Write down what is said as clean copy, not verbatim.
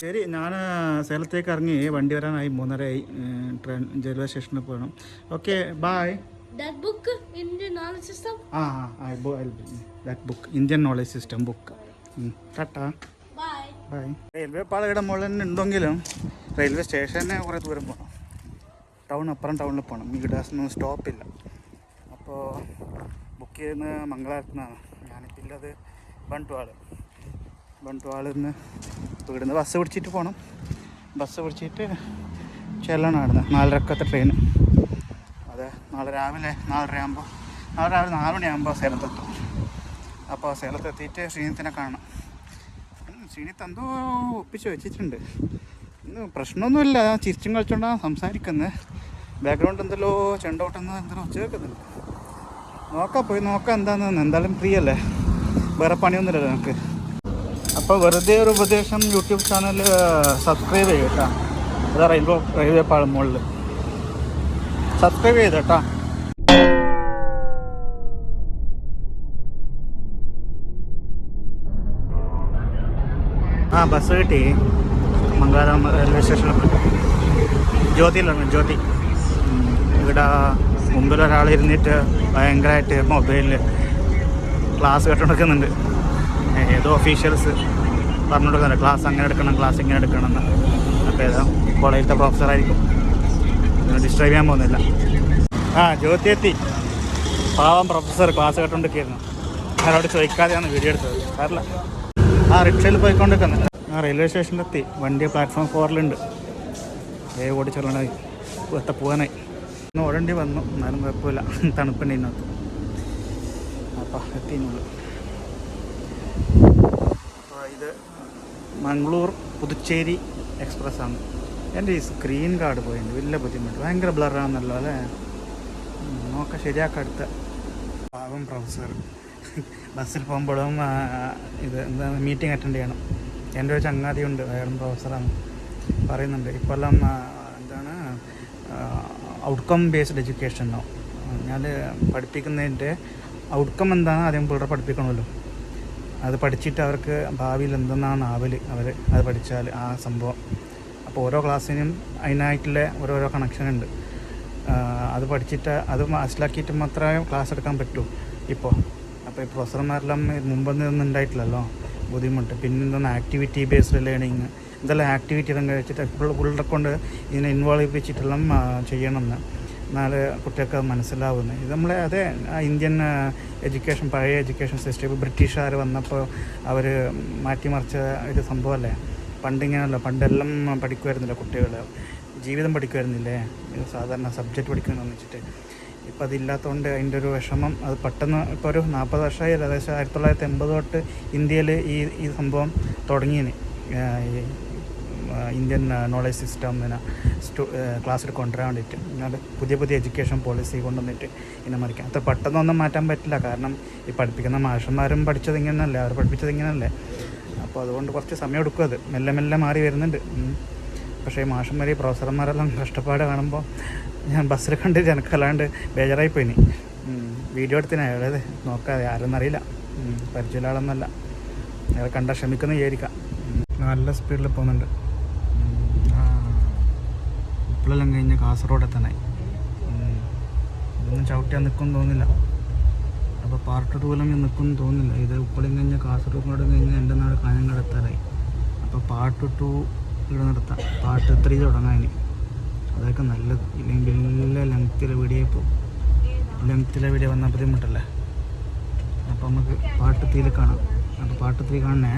ശരി, ഞാൻ സേലത്തേക്ക് ഇറങ്ങി. വണ്ടി വരാനായി 3:30 ട്രെയിൻ റെയിൽവേ സ്റ്റേഷനിൽ പോകണം. Okay, bye. That book, Indian knowledge system? That book, Indian knowledge system book. Tata, bye. Railway പാളയുടെ മുകളിൽ തന്നെ ഉണ്ടെങ്കിലും റെയിൽവേ സ്റ്റേഷനെ കുറേ ദൂരം പോകണം. അപ്പുറം ടൗണിൽ പോകണം. ഇവിടെ സ്റ്റോപ്പില്ല. അപ്പോൾ ബുക്ക് ചെയ്യുന്നത് മംഗളാരത്തിൽ നിന്നാണ്. ഞാനിപ്പോൾ ഉള്ളത് ബണ്ടുവാളിൽ നിന്ന്. ഇപ്പോൾ ഇവിടുന്ന് ബസ് പിടിച്ചിട്ട് പോകണം. ബസ് പിടിച്ചിട്ട് ചെല്ലണം. അവിടുന്ന് 4:30 ട്രെയിൻ. അതെ, നാളെ രാവിലെ 4 മണിയാകുമ്പോൾ സേലത്തെത്തും. അപ്പോൾ സേലത്തെത്തിയിട്ട് ശ്രീനിത്തിനെ കാണണം. ശ്രീനിത്ത് എന്തോ ഒപ്പിച്ച് വെച്ചിട്ടുണ്ട്. ഇന്ന് പ്രശ്നമൊന്നുമില്ല, ചിരിച്ചും കളിച്ചോണ്ടാണ് സംസാരിക്കുന്നത്. ബാക്ക്ഗ്രൗണ്ട് എന്തെല്ലോ ചെണ്ടോട്ടെന്ന് എന്തെല്ലോ ചേർക്കുന്നുണ്ട്. പോയി നോക്കാം എന്താണെന്ന്. എന്തായാലും ഫ്രീ അല്ലേ, വേറെ പണിയൊന്നുമില്ലല്ലോ നമുക്ക്. അപ്പോൾ വെറുതെ ഒരു ഉപദേശം, യൂട്യൂബ് ചാനൽ സബ്സ്ക്രൈബ് ചെയ്യും കേട്ടോ. അതാ റെയിൽവേ പാളം മുകളിൽ സബ്സ്ക്രൈബ് ചെയ്ത് കേട്ടോ. ബസ് കിട്ടി. മംഗലാപുരം റെയിൽവേ സ്റ്റേഷനിൽ ജ്യോതിയിലാണ്. ജ്യോതി ഇവിടെ മുമ്പിൽ ഒരാൾ ഇരുന്നിട്ട് ഭയങ്കരമായിട്ട് മൊബൈലിൽ ക്ലാസ് കേട്ടുകൊടുക്കുന്നുണ്ട്. ഏതോ ഒഫീഷ്യൽസ് പറഞ്ഞു കൊടുക്കുന്നുണ്ട്, ക്ലാസ് അങ്ങനെ എടുക്കണം, ക്ലാസ് ഇങ്ങനെ എടുക്കണം എന്ന്. അപ്പോൾ ഏതോ കോളേജിലത്തെ പ്രൊഫസറായിരിക്കും. ഡിസ്റ്റർബ് ചെയ്യാൻ പോകുന്നില്ല. ജ്യോതി എത്തി. പാവം പ്രൊഫസർ ക്ലാസ് കേട്ടുകൊണ്ടിരിക്കുന്നു. അവരോട് ചോദിക്കാതെയാണ് വീഡിയോ എടുത്തത്. സാറില്ല, റിക്ഷയിൽ പോയിക്കൊണ്ടിരിക്കുന്നത്. റെയിൽവേ സ്റ്റേഷനിലെത്തി. വണ്ടി പ്ലാറ്റ്ഫോം 4 ഓടിച്ചോളാനായി പോകാനായി. ഇന്ന് ഓടേണ്ടി വന്നു, എന്നാലും കുഴപ്പമില്ല, തണുപ്പുണ്ട് ഇതിനകത്ത്. അപ്പം എത്തിയുള്ളൂ. അപ്പോൾ ഇത് മംഗളൂർ പുതുച്ചേരി എക്സ്പ്രസ്സാണ്. എൻ്റെ ഈ സ്ക്രീൻ ഗാർഡ് പോയിട്ടുണ്ട്, വലിയ ബുദ്ധിമുട്ട്. ഭയങ്കര ബ്ലറാണെന്നല്ലോ അല്ലേ. നോക്കാം, ശരിയാക്കാം അടുത്ത. പാവം പ്രൊഫസർ ബസ്സിൽ പോകുമ്പോഴും ഇത് എന്താ മീറ്റിംഗ് അറ്റൻഡ് ചെയ്യണം. എൻ്റെ ഒരു ചങ്ങാതിയുണ്ട്, വേറെ പ്രൊഫസറാണ്, പറയുന്നുണ്ട് ഇപ്പോഴെല്ലാം എന്താണ് ഔട്ട്കം ബേസ്ഡ് എഡ്യൂക്കേഷനോ. ഞാൻ പഠിപ്പിക്കുന്നതിൻ്റെ ഔട്ട്കം എന്താണ് ആദ്യം പിള്ളേരെ പഠിപ്പിക്കണമല്ലോ. അത് പഠിച്ചിട്ട് അവർക്ക് ഭാവിയിൽ എന്തെന്നാണ് അവർ അത് പഠിച്ചാൽ ആ സംഭവം. അപ്പോൾ ഓരോ ക്ലാസ്സിനും അതിനായിട്ടുള്ള ഓരോരോ കണക്ഷനുണ്ട്. അത് പഠിച്ചിട്ട് അത് മനസ്സിലാക്കിയിട്ട് മാത്രമേ ക്ലാസ് എടുക്കാൻ പറ്റൂ ഇപ്പോൾ. അപ്പോൾ ഈ പ്രൊഫസർമാരെല്ലാം മുമ്പൊന്നും ഉണ്ടായിട്ടില്ലല്ലോ, ബുദ്ധിമുട്ട്. പിന്നെ എന്താണ് ആക്ടിവിറ്റി ബേസ്ഡ് ലേണിങ്, ഇതെല്ലാം ആക്ടിവിറ്റി എല്ലാം കഴിച്ചിട്ട് പിള്ളേരെ കൊണ്ട് ഇതിനെ ഇൻവോൾവ് ചെയ്യിപ്പിച്ചിട്ടെല്ലാം ചെയ്യണമെന്ന്. എന്നാല് കുട്ടികൾക്ക് മനസ്സിലാവുന്നത്. ഇത് നമ്മളെ അതേ ഇന്ത്യൻ എഡ്യൂക്കേഷൻ, പഴയ എഡ്യൂക്കേഷൻ സിസ്റ്റം. ഇപ്പോൾ ബ്രിട്ടീഷുകാർ വന്നപ്പോൾ അവർ മാറ്റിമറിച്ച ഒരു സംഭവമല്ലേ. പണ്ടിങ്ങനെയല്ലോ, പണ്ടെല്ലാം പഠിക്കുമായിരുന്നില്ല കുട്ടികൾ, ജീവിതം പഠിക്കുമായിരുന്നില്ലേ, സാധാരണ സബ്ജക്റ്റ് പഠിക്കണമെന്ന് വെച്ചിട്ട്. ഇപ്പോൾ അതില്ലാത്തതുകൊണ്ട് അതിൻ്റെ ഒരു വിഷമം. അത് പെട്ടെന്ന് ഇപ്പോൾ ഒരു 40 വർഷമായി, ഏകദേശം 1980 തൊട്ട് ഇന്ത്യയിൽ ഈ സംഭവം തുടങ്ങിയതിന്. ഇന്ത്യൻ നോളജ് സിസ്റ്റം ക്ലാസ്സിൽ കൊണ്ടുവരാൻ വേണ്ടിയിട്ട് എന്നാൽ പുതിയ എഡ്യൂക്കേഷൻ പോളിസി കൊണ്ടുവന്നിട്ട് ഇങ്ങനെ മറിക്കാം. അത്ര പെട്ടെന്നൊന്നും മാറ്റാൻ പറ്റില്ല. കാരണം ഈ പഠിപ്പിക്കുന്ന മാഷന്മാരും പഠിച്ചത് ഇങ്ങനെയല്ലേ, അവർ പഠിപ്പിച്ചത് ഇങ്ങനെയല്ലേ. അപ്പോൾ അതുകൊണ്ട് കുറച്ച് സമയം എടുക്കും. അത് മെല്ലെ മാറി വരുന്നുണ്ട്. പക്ഷേ ഈ മാഷന്മാർ, ഈ പ്രൊഫസർമാരെല്ലാം കഷ്ടപ്പാട് കാണുമ്പോൾ ഞാൻ ബസ്സിൽ കണ്ടിട്ട് എനിക്കല്ലാണ്ട് ബേജാറായിപ്പോയിനി. വീഡിയോ എടുത്തിന് അയാളത് നോക്കാതെ, ആരെന്നറിയില്ല, പരിചയമുള്ള ആളൊന്നുമല്ല. അയാൾ കണ്ടാൽ ക്ഷമിക്കുന്ന വിചാരിക്കാം. നല്ല സ്പീഡിൽ പോകുന്നുണ്ട്. ഉപ്പിളെല്ലാം കഴിഞ്ഞ് കാസർഗോഡ് എത്താനായി. ഇതൊന്നും ചവിട്ടിയാൽ നിൽക്കുമെന്ന് തോന്നില്ല. അപ്പോൾ പാർട്ട് 2 നിൽക്കുമെന്ന് തോന്നുന്നില്ല. ഇത് ഉപ്പളം കഴിഞ്ഞ് കാസർഗോഡ് കഴിഞ്ഞ് എൻ്റെ നാട് കാഞ്ഞങ്ങാട് എത്താറായി. അപ്പോൾ പാർട്ട് 2 ഇവിടെ നിർത്താം, പാർട്ട് 3 തുടങ്ങാൻ. അതൊക്കെ നല്ലത്. ഇല്ലെങ്കിൽ വലിയ ലെങ്ത്തിലെ വീഡിയോ വന്നാൽ ബുദ്ധിമുട്ടല്ലേ. അപ്പോൾ നമുക്ക് പാർട്ട് 3 കാണാം. അപ്പോൾ പാർട്ട് 3 കാണണേ.